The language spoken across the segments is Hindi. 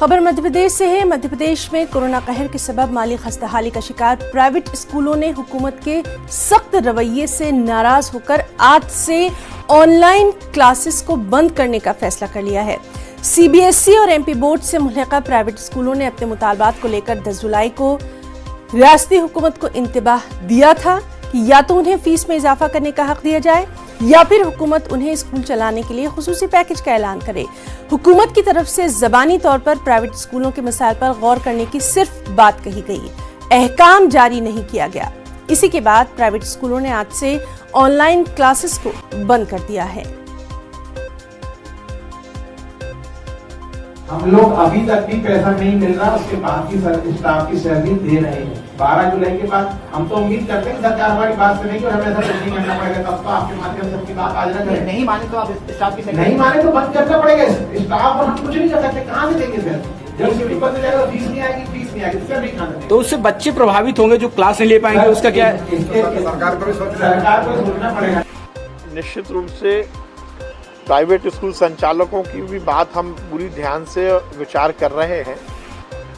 खबर मध्य प्रदेश से है। मध्य प्रदेश में कोरोना कहर के सबब माली खस्ताहाली का शिकार प्राइवेट स्कूलों ने हुकूमत के सख्त रवैये से नाराज होकर आज से ऑनलाइन क्लासेस को बंद करने का फैसला कर लिया है। सीबीएसई और एमपी बोर्ड से मुल्हिका प्राइवेट स्कूलों ने अपने मुतालबात को लेकर 10 जुलाई को रियासती हुकूमत को इंतबाह दिया था कि या तो उन्हें फीस में इजाफा करने का हक दिया जाए या फिर हुकूमत उन्हें स्कूल चलाने के लिए खुसूसी पैकेज का ऐलान करे। हुकूमत की तरफ से ज़बानी तौर पर प्राइवेट स्कूलों के मसाइल पर गौर करने की सिर्फ बात कही गई, अहकाम जारी नहीं किया गया। इसी के बाद प्राइवेट स्कूलों ने आज से ऑनलाइन क्लासेस को बंद कर दिया है। हम लोग अभी तक भी पैसा नहीं मिल रहा, उसके बाद की स्टाफ की सैलरी दे रहे हैं। 12 जुलाई के बाद हम तो उम्मीद करते हैं सरकार हमारी बात सुनेगी और हमें ऐसा कुछ नहीं करना पड़ेगा। तब तो आपके माध्यम से सबकी बात आज करें। नहीं माने तो आप स्टाफ की नहीं माने तो बंद करना पड़ेगा स्टाफ, और हम कुछ नहीं कर सकते। कहाँ से देंगे फिर? जब सिविल बंद हो जाएगा फीस नहीं आएगी इससे नहीं खाना। तो उससे बच्चे प्रभावित होंगे जो क्लास नहीं ले पाएंगे, उसका क्या है? सरकार को सोचना पड़ेगा। निश्चित रूप से प्राइवेट स्कूल संचालकों की भी बात हम पूरी ध्यान से विचार कर रहे हैं,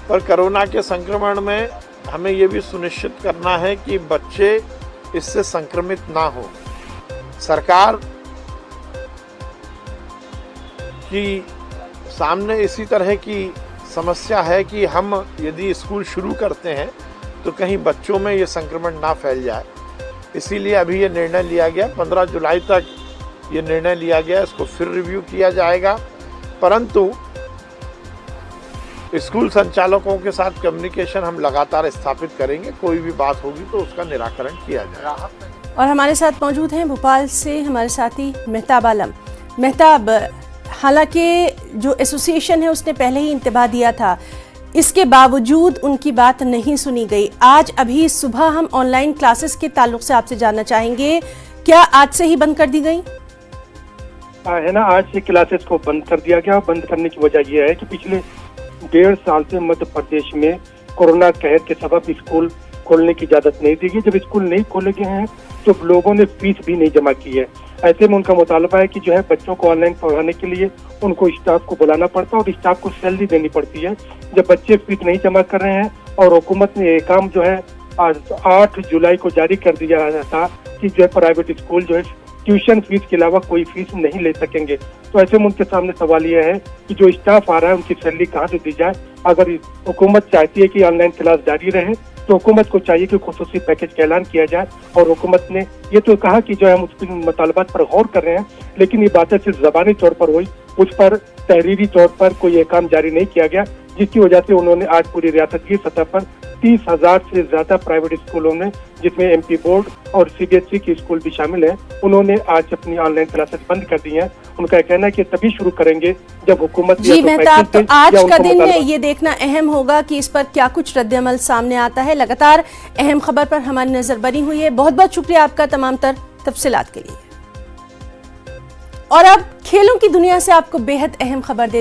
पर कोरोना के संक्रमण में हमें ये भी सुनिश्चित करना है कि बच्चे इससे संक्रमित ना हो। सरकार की सामने इसी तरह की समस्या है कि हम यदि स्कूल शुरू करते हैं तो कहीं बच्चों में ये संक्रमण ना फैल जाए। इसीलिए अभी ये निर्णय लिया गया, 15 जुलाई तक ये निर्णय लिया गया। इसको फिर रिव्यू किया जाएगा, परंतु स्कूल संचालकों के साथ कम्युनिकेशन हम लगातार स्थापित करेंगे। कोई भी बात होगी तो उसका निराकरण किया जाएगा। और हमारे साथ मौजूद हैं भोपाल से हमारे साथी मेहताब आलम। मेहताब, हालांकि जो एसोसिएशन है उसने पहले ही इंतबाह दिया था, इसके बावजूद उनकी बात नहीं सुनी गई। आज अभी सुबह हम ऑनलाइन क्लासेस के ताल्लुक से आपसे जानना चाहेंगे, क्या आज से ही बंद कर दी गई? है ना, आज से क्लासेस को बंद कर दिया गया। बंद करने की वजह यह है कि पिछले 1.5 साल से मध्य प्रदेश में कोरोना कहर के सबब स्कूल खोलने की इजाजत नहीं दी गई। जब स्कूल नहीं खोले गए हैं तो लोगों ने फीस भी नहीं जमा की है। ऐसे में उनका मुतालबा है कि जो है बच्चों को ऑनलाइन पढ़ाने के लिए उनको स्टाफ को बुलाना पड़ता है और स्टाफ को सैलरी देनी पड़ती है। जब बच्चे फीस नहीं जमा कर रहे हैं और हुकूमत ने ये काम जो है आज 8 जुलाई को जारी कर दिया था कि जो है प्राइवेट स्कूल जो है ट्यूशन फीस के अलावा कोई फीस नहीं ले सकेंगे, तो ऐसे में उनके सामने सवाल यह है कि जो स्टाफ आ रहा है उनकी सैलरी कहाँ से दी जाए। अगर हुकूमत चाहती है कि ऑनलाइन क्लास जारी रहे तो हुकूमत को चाहिए कि खुसूसी पैकेज का ऐलान किया जाए। और हुकूमत ने ये तो कहा कि जो है हम उसके मुतालबात पर गौर कर रहे हैं, लेकिन ये बातें सिर्फ ज़बानी तौर पर हुई, उस पर तहरीरी तौर पर कोई अहकाम जारी नहीं किया गया, जिसकी वजह से उन्होंने आज पूरी रियासत की सतह पर 30,000 से ज्यादा प्राइवेट स्कूलों में, जिसमें एमपी बोर्ड और सीबीएसई के स्कूल भी शामिल हैं, उन्होंने आज अपनी ऑनलाइन क्लासेस बंद कर दी हैं। उनका कहना है कि तभी शुरू करेंगे जब हुकूमत जी मेहताब, तो आज का दिन ये देखना अहम होगा कि इस पर क्या कुछ रद्द-ए-अमल सामने आता है। लगातार अहम खबर पर हमारी नजर बनी हुई है। बहुत बहुत शुक्रिया आपका तमाम तर तफसीलात के लिए। और अब खेलों की दुनिया से आपको बेहद अहम खबर दे